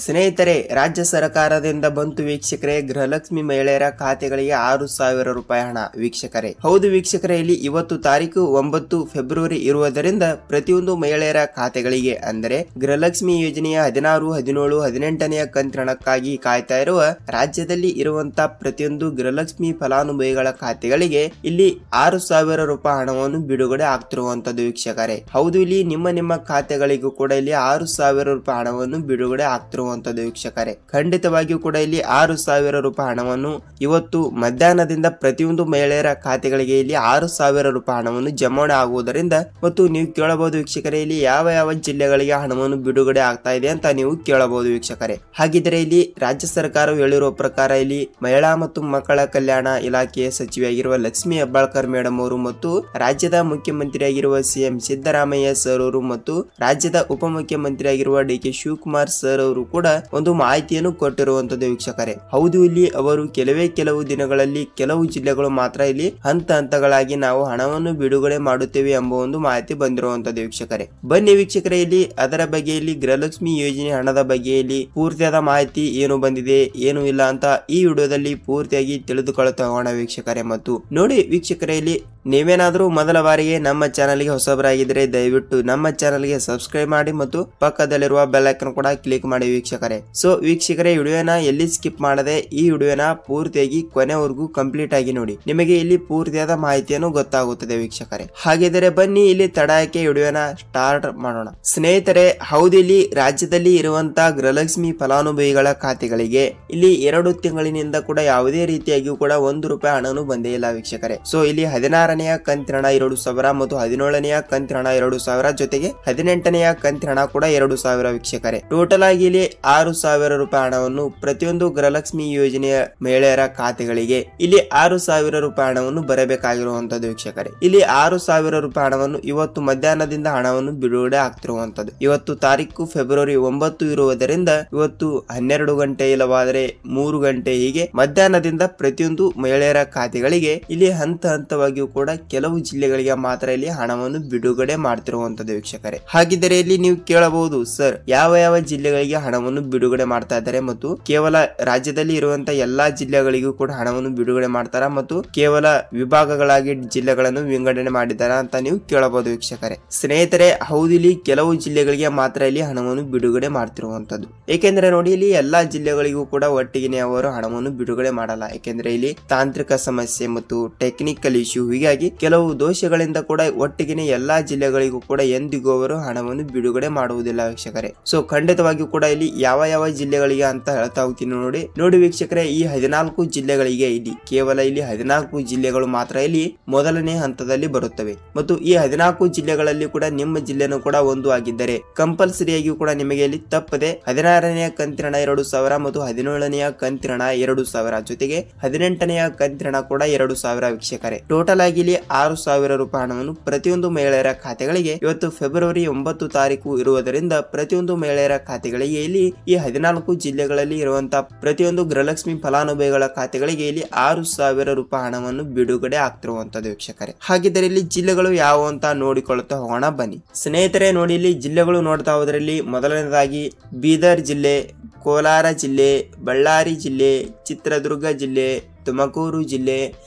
ಸ್ನೇಹಿತರೆ, ರಾಜ್ಯ ಸರ್ಕಾರದಿಂದ ಬಂತು ವೀಕ್ಷಕರೇ, ಗೃಹಲಕ್ಷ್ಮಿ ಮಹಿಳೆಯರ ಖಾತೆಗಳಿಗೆ 6,000 ರೂಪಾಯಿ ಹಣ. ವೀಕ್ಷಕರೇ, ಹೌದು ವೀಕ್ಷಕರೇ, ಇಲ್ಲಿ ಇವತ್ತು ತಾರೀಕು 9 ಫೆಬ್ರವರಿ ಇರುವುದರಿಂದ ಪ್ರತಿಯೊಂದು ಮಹಿಳೆಯರ ಖಾತೆಗಳಿಗೆ ಅಂದರೆ ಗೃಹಲಕ್ಷ್ಮಿ ಯೋಜನೆಯ 16, 17, 18ನೇ ಕಂತಿನಕ್ಕಾಗಿ ಕಾಯ್ತಾ ಇರುವ ರಾಜ್ಯದಲ್ಲಿ ಇರುವಂತಹ ಪ್ರತಿಯೊಂದು ಗೃಹಲಕ್ಷ್ಮಿ ಫಲಾನುಭವಿಗಳ ಖಾತೆಗಳಿಗೆ ಇಲ್ಲಿ 6,000 ರೂಪಾಯಿ ಹಣವನ್ನು ಬಿಡುಗಡೆ ಆಗ್ತಿರುವಂತದ್ದು ವೀಕ್ಷಕರೇ. ಹೌದು, ಇಲ್ಲಿ ನಿಮ್ಮ ಖಾತೆಗಳಿಗೂ ಕೂಡ ಇಲ್ಲಿ 6,000 ರೂಪಾಯಿ ಹಣವನ್ನು ಬಿಡುಗಡೆ ಆಗ್ತಿರುವಂತದ್ದು ವೀಕ್ಷಕರೇ. ಖಂಡಿತವಾಗಿಯೂ ಕೂಡ ಇಲ್ಲಿ 6,000 ರೂಪಾಯಿ ಹಣವನ್ನು ಇವತ್ತು ಮಧ್ಯಾಹ್ನದಿಂದ ಪ್ರತಿಯೊಂದು ಮಹಿಳೆಯರ ಖಾತೆಗಳಿಗೆ ಇಲ್ಲಿ 6,000 ರೂಪಾಯಿ ಹಣವನ್ನು ಜಮಾವಣೆ ಆಗುವುದರಿಂದ ಮತ್ತು ನೀವು ಕೇಳಬಹುದು ವೀಕ್ಷಕರೇ, ಇಲ್ಲಿ ಯಾವ ಜಿಲ್ಲೆಗಳಿಗೆ ಹಣವನ್ನು ಬಿಡುಗಡೆ ಆಗ್ತಾ ಇದೆ ಅಂತ ನೀವು ಕೇಳಬಹುದು ವೀಕ್ಷಕರೇ. ಹಾಗಿದ್ರೆ ಇಲ್ಲಿ ರಾಜ್ಯ ಸರ್ಕಾರವು ಹೇಳಿರುವ ಪ್ರಕಾರ ಇಲ್ಲಿ ಮಹಿಳಾ ಮತ್ತು ಮಕ್ಕಳ ಕಲ್ಯಾಣ ಇಲಾಖೆಯ ಸಚಿವೆಯಾಗಿರುವ ಲಕ್ಷ್ಮಿ ಹೆಬ್ಬಾಳ್ಕರ್ ಮೇಡಮ್ ಅವರು ಮತ್ತು ರಾಜ್ಯದ ಮುಖ್ಯಮಂತ್ರಿಯಾಗಿರುವ ಸಿಎಂ ಸಿದ್ದರಾಮಯ್ಯ ಸರ್ ಅವರು ಮತ್ತು ರಾಜ್ಯದ ಉಪಮುಖ್ಯಮಂತ್ರಿಯಾಗಿರುವ ಡಿ.ಕೆ. ಶಿವಕುಮಾರ್ ಸರ್ ಅವರು ಕೂಡ ಒಂದು ಮಾಹಿತಿಯನ್ನು ಕೊಟ್ಟಿರುವಂತದ್ದು ವೀಕ್ಷಕರೇ. ಹೌದು, ಇಲ್ಲಿ ಅವರು ಕೆಲವು ದಿನಗಳಲ್ಲಿ ಕೆಲವು ಜಿಲ್ಲೆಗಳು ಮಾತ್ರ ಇಲ್ಲಿ ಹಂತಗಳಾಗಿ ನಾವು ಹಣವನ್ನು ಬಿಡುಗಡೆ ಮಾಡುತ್ತೇವೆ ಎಂಬ ಒಂದು ಮಾಹಿತಿ ಬಂದಿರುವಂತದ್ದು ವೀಕ್ಷಕರೇ. ಬನ್ನಿ ವೀಕ್ಷಕರೇ, ಇಲ್ಲಿ ಅದರ ಬಗ್ಗೆ ಇಲ್ಲಿ ಗೃಹಲಕ್ಷ್ಮಿ ಯೋಜನೆ ಹಣದ ಬಗ್ಗೆ ಇಲ್ಲಿ ಪೂರ್ತಿಯಾದ ಮಾಹಿತಿ ಏನು ಬಂದಿದೆ ಏನು ಇಲ್ಲ ಅಂತ ಈ ವಿಡಿಯೋದಲ್ಲಿ ಪೂರ್ತಿಯಾಗಿ ತಿಳಿದುಕೊಳ್ಳುತ್ತಾ ಹೋಗೋಣ ವೀಕ್ಷಕರೇ. ಮತ್ತು ನೋಡಿ ವೀಕ್ಷಕರೇ, ಇಲ್ಲಿ ನೀವೇನಾದ್ರೂ ಮೊದಲ ಬಾರಿಗೆ ನಮ್ಮ ಚಾನಲ್ಗೆ ಹೊಸಬರಾಗಿದ್ರೆ ದಯವಿಟ್ಟು ನಮ್ಮ ಚಾನಲ್ಗೆ ಸಬ್ಸ್ಕ್ರೈಬ್ ಮಾಡಿ ಮತ್ತು ಪಕ್ಕದಲ್ಲಿರುವ ಬೆಲ್ ಐಕಾನ್ ಕೂಡ ಕ್ಲಿಕ್ ಮಾಡಿ ವೀಕ್ಷಕರೇ. ಸೊ ವೀಕ್ಷಕರೇ, ವಿಡಿಯೋನ ಎಲ್ಲಿ ಸ್ಕಿಪ್ ಮಾಡದೆ ಈ ವಿಡಿಯೋನ ಪೂರ್ತಿಯಾಗಿ ಕೊನೆವರೆಗೂ ಕಂಪ್ಲೀಟ್ ಆಗಿ ನೋಡಿ, ನಿಮಗೆ ಇಲ್ಲಿ ಪೂರ್ತಿಯಾದ ಮಾಹಿತಿಯನ್ನು ಗೊತ್ತಾಗುತ್ತದೆ ವೀಕ್ಷಕರೇ. ಹಾಗಿದ್ದರೆ ಬನ್ನಿ ಇಲ್ಲಿ ತಡಕ್ಕೆ ವಿಡಿಯೋನ ಸ್ಟಾರ್ಟ್ ಮಾಡೋಣ. ಸ್ನೇಹಿತರೆ, ಹೌದು, ಇಲ್ಲಿ ರಾಜ್ಯದಲ್ಲಿ ಇರುವಂತಹ ಗೃಹಲಕ್ಷ್ಮಿ ಫಲಾನುಭವಿಗಳ ಖಾತೆಗಳಿಗೆ ಇಲ್ಲಿ 2 ತಿಂಗಳಿನಿಂದ ಕೂಡ ಯಾವುದೇ ರೀತಿಯಾಗಿಯೂ ಕೂಡ 1 ರೂಪಾಯಿ ಹಣನು ಬಂದೇ ಇಲ್ಲ ವೀಕ್ಷಕರೇ. ಸೊ ಇಲ್ಲಿ 16ನೆಯ ಕಂತಿನ 2,000 ಮತ್ತು 17ನೆಯ ಕಂತಿನ 2,000 ಜೊತೆಗೆ 18ನೆಯ ಕಂತಿನ ಕೂಡ 2,000 ವೀಕ್ಷಕರೇ. ಟೋಟಲ್ ಆಗಿ ಇಲ್ಲಿ 6,000 ರೂಪಾಯಿ ಹಣವನ್ನು ಪ್ರತಿಯೊಂದು ಗೃಹಲಕ್ಷ್ಮಿ ಯೋಜನೆಯ ಮಹಿಳೆಯರ ಖಾತೆಗಳಿಗೆ ಇಲ್ಲಿ 6,000 ರೂಪಾಯಿ ಹಣವನ್ನು ಬರಬೇಕಾಗಿರುವಂತದ್ದು ವೀಕ್ಷಕರೇ. ಇಲ್ಲಿ 6,000 ರೂಪಾಯಿ ಹಣವನ್ನು ಇವತ್ತು ಮಧ್ಯಾಹ್ನದಿಂದ ಹಣವನ್ನು ಬಿಡುಗಡೆ ಆಗ್ತಿರುವಂತದ್ದು. ಇವತ್ತು ತಾರೀಕು ಫೆಬ್ರವರಿ 9 ಇರುವುದರಿಂದ ಇವತ್ತು 12 ಗಂಟೆ ಇಲ್ಲವಾದರೆ 3 ಗಂಟೆ ಹೀಗೆ ಮಧ್ಯಾಹ್ನದಿಂದ ಪ್ರತಿಯೊಂದು ಮಹಿಳೆಯರ ಖಾತೆಗಳಿಗೆ ಇಲ್ಲಿ ಹಂತವಾಗಿಯೂ ಕೂಡ ಕೆಲವು ಜಿಲ್ಲೆಗಳಿಗೆ ಮಾತ್ರ ಇಲ್ಲಿ ಹಣವನ್ನು ಬಿಡುಗಡೆ ಮಾಡ್ತಿರುವಂತದ್ದು ವೀಕ್ಷಕರೇ. ಹಾಗಿದ್ದರೆ ಇಲ್ಲಿ ನೀವು ಕೇಳಬಹುದು, ಸರ್ ಯಾವ ಜಿಲ್ಲೆಗಳಿಗೆ ಹಣವನ್ನು ಬಿಡುಗಡೆ ಮಾಡ್ತಾ ಇದ್ದಾರೆ ಮತ್ತು ಕೇವಲ ರಾಜ್ಯದಲ್ಲಿ ಇರುವಂತಹ ಎಲ್ಲಾ ಜಿಲ್ಲೆಗಳಿಗೂ ಕೂಡ ಹಣವನ್ನು ಬಿಡುಗಡೆ ಮಾಡ್ತಾರ ಮತ್ತು ಕೇವಲ ವಿಭಾಗಗಳಾಗಿ ಜಿಲ್ಲೆಗಳನ್ನು ವಿಂಗಡಣೆ ಮಾಡಿದಾರ ಅಂತ ನೀವು ಕೇಳಬಹುದು ವೀಕ್ಷಕರೇ. ಸ್ನೇಹಿತರೆ, ಹೌದು, ಇಲ್ಲಿ ಕೆಲವು ಜಿಲ್ಲೆಗಳಿಗೆ ಮಾತ್ರ ಇಲ್ಲಿ ಹಣವನ್ನು ಬಿಡುಗಡೆ ಮಾಡ್ತಿರುವಂತದ್ದು. ಏಕೆಂದ್ರೆ ನೋಡಿ, ಇಲ್ಲಿ ಎಲ್ಲಾ ಜಿಲ್ಲೆಗಳಿಗೂ ಕೂಡ ಒಟ್ಟಿಗೆ ಅವರು ಹಣವನ್ನು ಬಿಡುಗಡೆ ಮಾಡಲ್ಲ. ಯಾಕೆಂದ್ರೆ ಇಲ್ಲಿ ತಾಂತ್ರಿಕ ಸಮಸ್ಯೆ ಮತ್ತು ಟೆಕ್ನಿಕಲ್ ಇಶ್ಯೂ, ಹೀಗಾಗಿ ಕೆಲವು ದೋಷಗಳಿಂದ ಕೂಡ ಒಟ್ಟಿಗೆ ಎಲ್ಲಾ ಜಿಲ್ಲೆಗಳಿಗೂ ಕೂಡ ಎಂದಿಗೂ ಅವರು ಹಣವನ್ನು ಬಿಡುಗಡೆ ಮಾಡುವುದಿಲ್ಲ ವೀಕ್ಷಕರೇ. ಸೊ ಖಂಡಿತವಾಗಿಯೂ ಕೂಡ ಇಲ್ಲಿ ಯಾವ ಜಿಲ್ಲೆಗಳಿಗೆ ಅಂತ ಹೇಳ್ತಾ ಹೋಗ್ತೀನಿ ನೋಡಿ ವೀಕ್ಷಕರೇ. ಈ 14 ಜಿಲ್ಲೆಗಳಿಗೆ ಇಲ್ಲಿ ಕೇವಲ ಇಲ್ಲಿ 14 ಜಿಲ್ಲೆಗಳು ಮಾತ್ರ ಇಲ್ಲಿ ಮೊದಲನೇ ಹಂತದಲ್ಲಿ ಬರುತ್ತವೆ ಮತ್ತು ಈ 14 ಜಿಲ್ಲೆಗಳಲ್ಲಿ ಕೂಡ ನಿಮ್ಮ ಜಿಲ್ಲೆನೂ ಕೂಡ ಒಂದು ಆಗಿದ್ದರೆ ಕಂಪಲ್ಸರಿಯಾಗಿ ಕೂಡ ನಿಮಗೆ ಇಲ್ಲಿ ತಪ್ಪದೆ 16ನೆಯ ಕಂತಿನ 2,000 ಮತ್ತು 17ನೆಯ ಕಂತಿನ 2,000 ಜೊತೆಗೆ 18ನೆಯ ಕಂತಿನ ಕೂಡ 2,000 ವೀಕ್ಷಕರೇ. ಟೋಟಲ್ ಆಗಿ ಇಲ್ಲಿ 6,000 ರೂಪಾಯಿ ಹಣವನ್ನು ಪ್ರತಿಯೊಂದು ಮಹಿಳೆಯರ ಖಾತೆಗಳಿಗೆ ಇವತ್ತು ಫೆಬ್ರವರಿ 9 ತಾರೀಕು ಇರುವುದರಿಂದ ಪ್ರತಿಯೊಂದು ಮಹಿಳೆಯರ ಖಾತೆಗಳಿಗೆ ಇಲ್ಲಿ ಈ 14 ಜಿಲ್ಲೆಗಳಲ್ಲಿ ಇರುವಂತಹ ಪ್ರತಿಯೊಂದು ಗೃಹಲಕ್ಷ್ಮಿ ಫಲಾನುಭವಿಗಳ ಖಾತೆಗಳಿಗೆ ಇಲ್ಲಿ 6,000 ರೂಪಾಯಿ ಹಣವನ್ನು ಬಿಡುಗಡೆ ಆಗ್ತಿರುವಂತದ್ದು ವೀಕ್ಷಕರೇ. ಹಾಗಿದ್ದರೆ ಇಲ್ಲಿ ಜಿಲ್ಲೆಗಳು ಯಾವ ಅಂತ ನೋಡಿಕೊಳ್ಳುತ್ತಾ ಹೋಗೋಣ ಬನ್ನಿ ಸ್ನೇಹಿತರೆ. ನೋಡಿ, ಇಲ್ಲಿ ಜಿಲ್ಲೆಗಳು ನೋಡ್ತಾ ಹೋದ್ರಲ್ಲಿ ಮೊದಲನೇದಾಗಿ ಬೀದರ್ ಜಿಲ್ಲೆ, ಕೋಲಾರ ಜಿಲ್ಲೆ, ಬಳ್ಳಾರಿ ಜಿಲ್ಲೆ, ಚಿತ್ರದುರ್ಗ ಜಿಲ್ಲೆ, ತುಮಕೂರು ಜಿಲ್ಲೆ,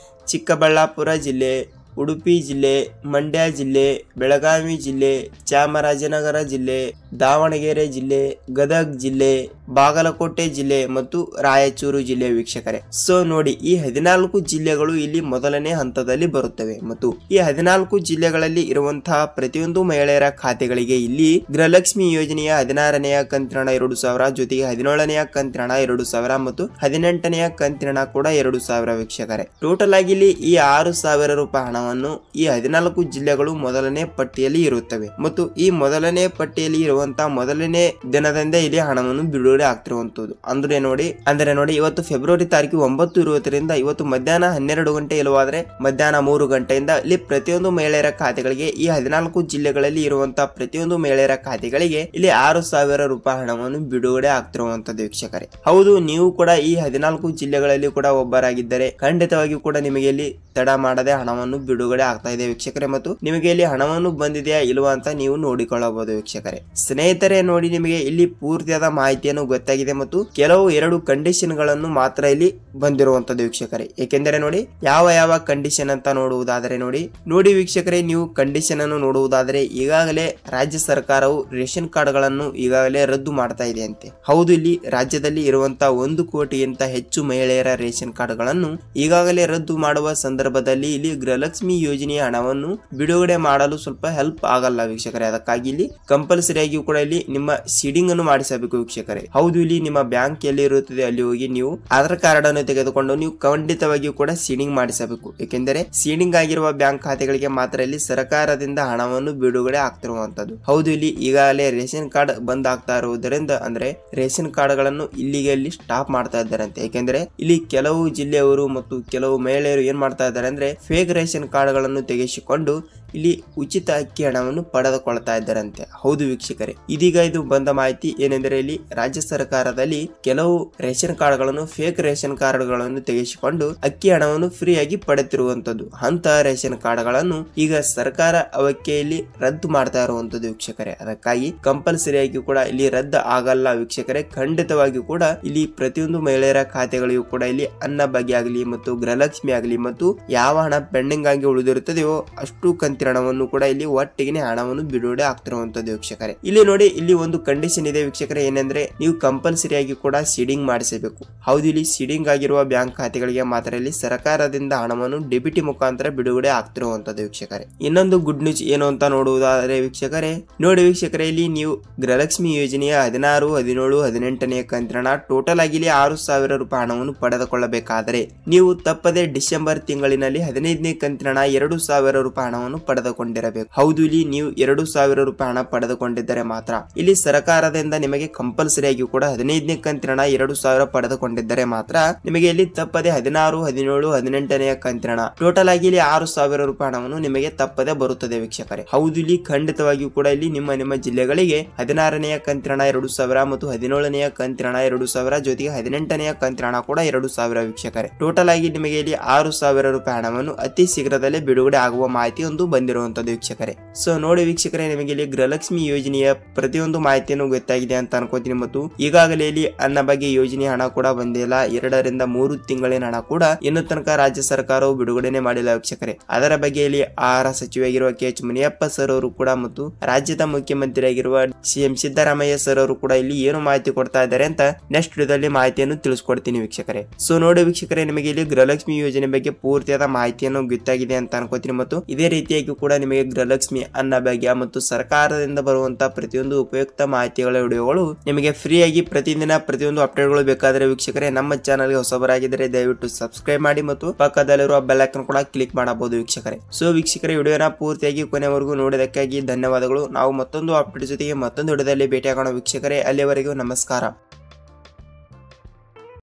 ಚಿಕ್ಕಬಳ್ಳಾಪುರ ಜಿಲ್ಲೆ, ಉಡುಪಿ ಜಿಲ್ಲೆ, ಮಂಡ್ಯ ಜಿಲ್ಲೆ, ಬೆಳಗಾವಿ ಜಿಲ್ಲೆ, ಚಾಮರಾಜನಗರ ಜಿಲ್ಲೆ, ದಾವಣಗೆರೆ ಜಿಲ್ಲೆ, ಗದಗ್ ಜಿಲ್ಲೆ, ಬಾಗಲಕೋಟೆ ಜಿಲ್ಲೆ ಮತ್ತು ರಾಯಚೂರು ಜಿಲ್ಲೆ ವೀಕ್ಷಕರೇ. ಸೊ ನೋಡಿ, ಈ 14 ಜಿಲ್ಲೆಗಳು ಇಲ್ಲಿ ಮೊದಲನೇ ಹಂತದಲ್ಲಿ ಬರುತ್ತವೆ ಮತ್ತು ಈ 14 ಜಿಲ್ಲೆಗಳಲ್ಲಿ ಇರುವಂತಹ ಪ್ರತಿಯೊಂದು ಮಹಿಳೆಯರ ಖಾತೆಗಳಿಗೆ ಇಲ್ಲಿ ಗೃಹಲಕ್ಷ್ಮಿ ಯೋಜನೆಯ 16ನೆಯ ಕಂತಿನ 2,000 ಜೊತೆಗೆ 17ನೆಯ ಕಂತಿನ 2,000 ಮತ್ತು 18ನೆಯ ಕಂತಿನ ಕೂಡ 2,000 ವೀಕ್ಷಕರೇ. ಟೋಟಲ್ ಆಗಿ ಇಲ್ಲಿ ಈ 6,000 ರೂಪಾಯಿ ಹಣವನ್ನು ಈ 14 ಜಿಲ್ಲೆಗಳು ಮೊದಲನೇ ಪಟ್ಟಿಯಲ್ಲಿ ಇರುತ್ತವೆ ಮತ್ತು ಈ ಮೊದಲನೇ ಪಟ್ಟಿಯಲ್ಲಿ ಇರುವಂತಹ ಮೊದಲನೇ ದಿನದಿಂದ ಇಲ್ಲಿ ಹಣವನ್ನು ಬಿಡುಗಡೆ ಆಗ್ತಿರುವಂತದ್ದು. ಅಂದ್ರೆ ನೋಡಿ ಇವತ್ತು ಫೆಬ್ರವರಿ ತಾರೀಕು 9 ಇರುವುದರಿಂದ ಇವತ್ತು ಮಧ್ಯಾಹ್ನ 12 ಗಂಟೆ ಇಲ್ಲವಾದ್ರೆ ಮಧ್ಯಾಹ್ನ 3 ಗಂಟೆಯಿಂದ ಇಲ್ಲಿ ಪ್ರತಿಯೊಂದು ಮಹಿಳೆಯರ ಖಾತೆಗಳಿಗೆ ಈ 14 ಜಿಲ್ಲೆಗಳಲ್ಲಿ ಇರುವಂತಹ ಪ್ರತಿಯೊಂದು ಮಹಿಳೆಯರ ಖಾತೆಗಳಿಗೆ ಇಲ್ಲಿ 6,000 ರೂಪಾಯಿ ಹಣವನ್ನು ಬಿಡುಗಡೆ ಆಗ್ತಿರುವಂತದ್ದು ವೀಕ್ಷಕರೇ. ಹೌದು, ನೀವು ಕೂಡ ಈ 14 ಜಿಲ್ಲೆಗಳಲ್ಲಿ ಕೂಡ ಒಬ್ಬರಾಗಿದ್ದರೆ ಖಂಡಿತವಾಗಿಯೂ ಕೂಡ ನಿಮಗೆ ಇಲ್ಲಿ ತಡ ಮಾಡದೆ ಹಣವನ್ನು ಬಿಡುಗಡೆ ಆಗ್ತಾ ಇದೆ ವೀಕ್ಷಕರೇ ಮತ್ತು ನಿಮಗೆ ಇಲ್ಲಿ ಹಣವನ್ನು ಬಂದಿದೆಯಾ ಇಲ್ವಾ ಅಂತ ನೀವು ನೋಡಿಕೊಳ್ಳಬಹುದು ವೀಕ್ಷಕರೇ. ಸ್ನೇಹಿತರೆ, ನೋಡಿ, ನಿಮಗೆ ಇಲ್ಲಿ ಪೂರ್ತಿಯಾದ ಮಾಹಿತಿಯನ್ನು ಗೊತ್ತಾಗಿದೆ ಮತ್ತು ಕೆಲವು 2 ಕಂಡೀಷನ್ ಗಳನ್ನು ಮಾತ್ರ ಇಲ್ಲಿ ಬಂದಿರುವಂತದ್ದು ವೀಕ್ಷಕರೇ. ಏಕೆಂದರೆ ನೋಡಿ ಯಾವ ಕಂಡೀಷನ್ ಅಂತ ನೋಡುವುದಾದರೆ ನೋಡಿ ವೀಕ್ಷಕರೇ, ನೀವು ಕಂಡೀಷನ್ ಅನ್ನು ನೋಡುವುದಾದರೆ ಈಗಾಗಲೇ ರಾಜ್ಯ ಸರ್ಕಾರವು ರೇಷನ್ ಕಾರ್ಡ್ ಗಳನ್ನು ಈಗಾಗಲೇ ರದ್ದು ಮಾಡ್ತಾ ಇದೆ ಅಂತೆ. ಹೌದು, ಇಲ್ಲಿ ರಾಜ್ಯದಲ್ಲಿ ಇರುವಂತಹ 1 ಕೋಟಿಗಿಂತ ಹೆಚ್ಚು ಮಹಿಳೆಯರ ರೇಷನ್ ಕಾರ್ಡ್ ಗಳನ್ನು ಈಗಾಗಲೇ ರದ್ದು ಮಾಡುವ ಸಂದರ್ಭದಲ್ಲಿ ಇಲ್ಲಿ ಗೃಹಲಕ್ಷ್ಮಿ ಯೋಜನೆಯ ಹಣವನ್ನು ಬಿಡುಗಡೆ ಮಾಡಲು ಸ್ವಲ್ಪ ಹೆಲ್ಪ್ ಆಗಲ್ಲ ವೀಕ್ಷಕರೇ. ಅದಕ್ಕಾಗಿ ಇಲ್ಲಿ ಕಂಪಲ್ಸರಿಯಾಗಿ ಕೂಡ ಇಲ್ಲಿ ನಿಮ್ಮ ಸೀಡಿಂಗ್ ಅನ್ನು ಮಾಡಿಸಬೇಕು ವೀಕ್ಷಕರೇ. ಹೌದು, ಇಲ್ಲಿ ನಿಮ್ಮ ಬ್ಯಾಂಕ್ ಎಲ್ಲಿ ಇರುತ್ತದೆ ಅಲ್ಲಿ ಹೋಗಿ ನೀವು ಆಧಾರ್ ಕಾರ್ಡ್ ಅನ್ನು ತೆಗೆದುಕೊಂಡು ನೀವು ಖಂಡಿತವಾಗಿಯೂ ಕೂಡ ಸೀಡಿಂಗ್ ಮಾಡಿಸಬೇಕು. ಏಕೆಂದರೆ ಸೀಡಿಂಗ್ ಆಗಿರುವ ಬ್ಯಾಂಕ್ ಖಾತೆಗಳಿಗೆ ಮಾತ್ರ ಇಲ್ಲಿ ಸರ್ಕಾರದಿಂದ ಹಣವನ್ನು ಬಿಡುಗಡೆ ಆಗ್ತಿರುವಂತದ್ದು. ಹೌದು, ಇಲ್ಲಿ ಈಗಾಗಲೇ ರೇಷನ್ ಕಾರ್ಡ್ ಬಂದ್ ಆಗ್ತಾ ಇರುವುದರಿಂದ ಅಂದ್ರೆ ರೇಷನ್ ಕಾರ್ಡ್ ಗಳನ್ನು ಇಲ್ಲಿಗೆ ಸ್ಟಾಪ್ ಮಾಡ್ತಾ ಇದ್ದಾರಂತೆ. ಏಕೆಂದರೆ ಇಲ್ಲಿ ಕೆಲವು ಜಿಲ್ಲೆಯವರು ಮತ್ತು ಕೆಲವು ಮಹಿಳೆಯರು ಏನ್ ಮಾಡ್ತಾ ಇದ್ದಾರೆ ಅಂದ್ರೆ ಫೇಕ್ ರೇಷನ್ ಕಾರ್ಡ್ ಗಳನ್ನು ತೆಗೆಸಿಕೊಂಡು ಇಲ್ಲಿ ಉಚಿತ ಅಕ್ಕಿ ಹಣವನ್ನು ಪಡೆದುಕೊಳ್ತಾ ಇದ್ದಾರಂತೆ. ಹೌದು ವೀಕ್ಷಕರೇ, ಇದೀಗ ಇದು ಬಂದ ಮಾಹಿತಿ ಏನೆಂದರೆ ಇಲ್ಲಿ ರಾಜ್ಯ ಸರ್ಕಾರದಲ್ಲಿ ಕೆಲವು ರೇಷನ್ ಕಾರ್ಡ್ ಗಳನ್ನು ಫೇಕ್ ರೇಷನ್ ಕಾರ್ಡ್ ಗಳನ್ನು ತೆಗೆಸಿಕೊಂಡು ಅಕ್ಕಿ ಹಣವನ್ನು ಫ್ರೀ ಆಗಿ ಪಡೆತಿರುವಂತದ್ದು. ಅಂತ ರೇಷನ್ ಕಾರ್ಡ್ ಗಳನ್ನು ಈಗ ಸರ್ಕಾರ ಅವಕ್ಕೆ ಇಲ್ಲಿ ರದ್ದು ಮಾಡ್ತಾ ಇರುವಂತದ್ದು ವೀಕ್ಷಕರೇ. ಅದಕ್ಕಾಗಿ ಕಂಪಲ್ಸರಿಯಾಗಿ ಕೂಡ ಇಲ್ಲಿ ರದ್ದು ಆಗಲ್ಲ ವೀಕ್ಷಕರೇ. ಖಂಡಿತವಾಗಿಯೂ ಕೂಡ ಇಲ್ಲಿ ಪ್ರತಿಯೊಂದು ಮಹಿಳೆಯರ ಖಾತೆಗಳಿಗೂ ಕೂಡ ಇಲ್ಲಿ ಅನ್ನ ಭಾಗ್ಯ ಆಗಲಿ ಮತ್ತು ಗೃಹಲಕ್ಷ್ಮಿ ಆಗಲಿ ಮತ್ತು ಯಾವ ಹಣ ಪೆಂಡಿಂಗ್ ಆಗಿ ಉಳಿದಿರುತ್ತದೆಯೋ ಅಷ್ಟು ಹಣವನ್ನು ಕೂಡ ಇಲ್ಲಿ ಒಟ್ಟಿಗೆ ಹಣವನ್ನು ಬಿಡುಗಡೆ ಆಗ್ತಿರುವಂತದ್ದು ವೀಕ್ಷಕರೇ. ಇಲ್ಲಿ ನೋಡಿ, ಇಲ್ಲಿ ಒಂದು ಕಂಡೀಷನ್ ಇದೆ ವೀಕ್ಷಕರೇ, ಏನಂದ್ರೆ ನೀವು ಕಂಪಲ್ಸರಿಯಾಗಿ ಕೂಡ ಸೀಡಿಂಗ್ ಮಾಡಿಸಬೇಕು. ಹೌದು, ಇಲ್ಲಿ ಸೀಡಿಂಗ್ ಆಗಿರುವ ಬ್ಯಾಂಕ್ ಖಾತೆಗಳಿಗೆ ಮಾತ್ರ ಇಲ್ಲಿ ಸರ್ಕಾರದಿಂದ ಹಣವನ್ನು ಡಿಬಿಟಿ ಮುಖಾಂತರ ಬಿಡುಗಡೆ ಆಗ್ತಿರುವಂತದ್ದು ವೀಕ್ಷಕರೇ. ಇನ್ನೊಂದು ಗುಡ್ ನ್ಯೂಸ್ ಏನು ಅಂತ ನೋಡುವುದಾದರೆ ವೀಕ್ಷಕರೇ, ನೋಡಿ ವೀಕ್ಷಕರೇ, ಇಲ್ಲಿ ನೀವು ಗೃಹಲಕ್ಷ್ಮಿ ಯೋಜನೆಯ 16, 17, 18ನೇ ಕಂತಿನ ಟೋಟಲ್ ಆಗಿ 6,000 ರೂಪಾಯಿ ಹಣವನ್ನು ಪಡೆದುಕೊಳ್ಳಬೇಕಾದರೆ ನೀವು ತಪ್ಪದೆ ಡಿಸೆಂಬರ್ ತಿಂಗಳಿನಲ್ಲಿ 15ನೇ ಕಂತಿನ 2,000 ರೂಪಾಯಿ ಹಣವನ್ನು ಪಡೆದುಕೊಂಡಿರಬೇಕು. ಹೌದು, ಇಲ್ಲಿ ನೀವು 2,000 ರೂಪಾಯಿ ಹಣ ಪಡೆದುಕೊಂಡಿದ್ದರೆ ಮಾತ್ರ ಇಲ್ಲಿ ಸರ್ಕಾರದಿಂದ ನಿಮಗೆ ಕಂಪಲ್ಸರಿಯಾಗಿ ಕೂಡ 15ನೇ ಕಂತಿನ 2,000 ಪಡೆದುಕೊಂಡಿದ್ದರೆ ಮಾತ್ರ ನಿಮಗೆ ಇಲ್ಲಿ ತಪ್ಪದೆ 16, 17, 18ನೇ ಕಂತಿನ ಟೋಟಲ್ ಆಗಿ ಇಲ್ಲಿ 6,000 ರೂಪಾಯಿ ಹಣವನ್ನು ನಿಮಗೆ ತಪ್ಪದೆ ಬರುತ್ತದೆ ವೀಕ್ಷಕರೇ. ಹೌದು, ಇಲ್ಲಿ ಖಂಡಿತವಾಗಿಯೂ ಕೂಡ ಇಲ್ಲಿ ನಿಮ್ಮ ಜಿಲ್ಲೆಗಳಿಗೆ 16ನೇ ಕಂತಿನ 2,000 ಮತ್ತು 17ನೇ ಕಂತಿನ 2,000 ಜೊತೆಗೆ 18ನೇ ಕಂತಿನ ಕೂಡ 2,000 ವೀಕ್ಷಕರೇ. ಟೋಟಲ್ ಆಗಿ ನಿಮಗೆ ಇಲ್ಲಿ 6,000 ರೂಪಾಯಿ ಹಣವನ್ನು ಅತಿ ಶೀಘ್ರದಲ್ಲೇ ಬಿಡುಗಡೆ ಆಗುವ ಮಾಹಿತಿ ಒಂದು ಬಂದಿರುವಂತದ್ದು ವೀಕ್ಷಕರೇ. ಸೊ ನೋಡಿ ವೀಕ್ಷಕರೇ, ನಿಮಗೆ ಇಲ್ಲಿ ಗೃಹಲಕ್ಷ್ಮಿ ಯೋಜನೆಯ ಪ್ರತಿಯೊಂದು ಮಾಹಿತಿಯನ್ನು ಗೊತ್ತಾಗಿದೆ ಅಂತ ಅನ್ಕೋತೀನಿ. ಮತ್ತು ಈಗಾಗಲೇ ಇಲ್ಲಿ ಅನ್ನ ಬಗ್ಗೆ ಯೋಜನೆ ಹಣ ಕೂಡ ಬಂದಿಲ್ಲ. 2 ರಿಂದ 3 ತಿಂಗಳಿನ ಹಣ ಕೂಡ ಇನ್ನು ತನಕ ರಾಜ್ಯ ಸರ್ಕಾರವು ಬಿಡುಗಡೆ ಮಾಡಿಲ್ಲ ವೀಕ್ಷಕರೇ. ಅದರ ಬಗ್ಗೆ ಇಲ್ಲಿ ಆಹಾರ ಸಚಿವರಾಗಿರುವ KH ಮುನಿಯಪ್ಪ ಸರ್ ಅವರು ಕೂಡ ಮತ್ತು ರಾಜ್ಯದ ಮುಖ್ಯಮಂತ್ರಿಯಾಗಿರುವ CM ಸಿದ್ದರಾಮಯ್ಯ ಸರ್ ಅವರು ಕೂಡ ಇಲ್ಲಿ ಏನು ಮಾಹಿತಿ ಕೊಡ್ತಾ ಇದ್ದಾರೆ ಅಂತ ನೆಕ್ಸ್ಟ್ ವಿಡಿಯೋದಲ್ಲಿ ಮಾಹಿತಿಯನ್ನು ತಿಳಿಸ್ಕೊಡ್ತೀನಿ ವೀಕ್ಷಕರೇ. ಸೊ ನೋಡಿ ವೀಕ್ಷಕರೇ, ನಿಮಗೆ ಇಲ್ಲಿ ಗೃಹಲಕ್ಷ್ಮಿ ಯೋಜನೆ ಬಗ್ಗೆ ಪೂರ್ತಿಯಾದ ಮಾಹಿತಿಯನ್ನು ಗೊತ್ತಾಗಿದೆ ಅಂತ ಅನ್ಕೋತೀನಿ. ಮತ್ತು ಇದೇ ರೀತಿಯಾಗಿ ಕೂಡ ನಿಮಗೆ ಗೃಹಲಕ್ಷ್ಮಿ, ಅನ್ನ ಭಾಗ್ಯ ಮತ್ತು ಸರ್ಕಾರದಿಂದ ಬರುವಂತಹ ಪ್ರತಿಯೊಂದು ಉಪಯುಕ್ತ ಮಾಹಿತಿಗಳ ವಿಡಿಯೋಗಳು ನಿಮಗೆ ಫ್ರೀ ಆಗಿ ಪ್ರತಿದಿನ ಪ್ರತಿಯೊಂದು ಅಪ್ಡೇಟ್ಗಳು ಬೇಕಾದರೆ ವೀಕ್ಷಕರೇ ನಮ್ಮ ಚಾನಲ್ಗೆ ಹೊಸಬರಾಗಿದ್ದರೆ ದಯವಿಟ್ಟು ಸಬ್ಸ್ಕ್ರೈಬ್ ಮಾಡಿ ಮತ್ತು ಪಕ್ಕದಲ್ಲಿರುವ ಬೆಲ್ ಐಕಾನ್ ಕೂಡ ಕ್ಲಿಕ್ ಮಾಡಬಹುದು ವೀಕ್ಷಕರೇ. ಸೊ ವೀಕ್ಷಕರೇ, ವಿಡಿಯೋನ ಪೂರ್ತಿಯಾಗಿ ಕೊನೆವರೆಗೂ ನೋಡಿದಕ್ಕಾಗಿ ಧನ್ಯವಾದಗಳು. ನಾವು ಮತ್ತೊಂದು ಅಪ್ಡೇಟ್ ಜೊತೆಗೆ ಮತ್ತೊಂದು ವಿಡಿಯೋದಲ್ಲಿ ಭೇಟಿಯಾಗೋಣ ವೀಕ್ಷಕರೇ. ಅಲ್ಲಿಯವರೆಗೂ ನಮಸ್ಕಾರ.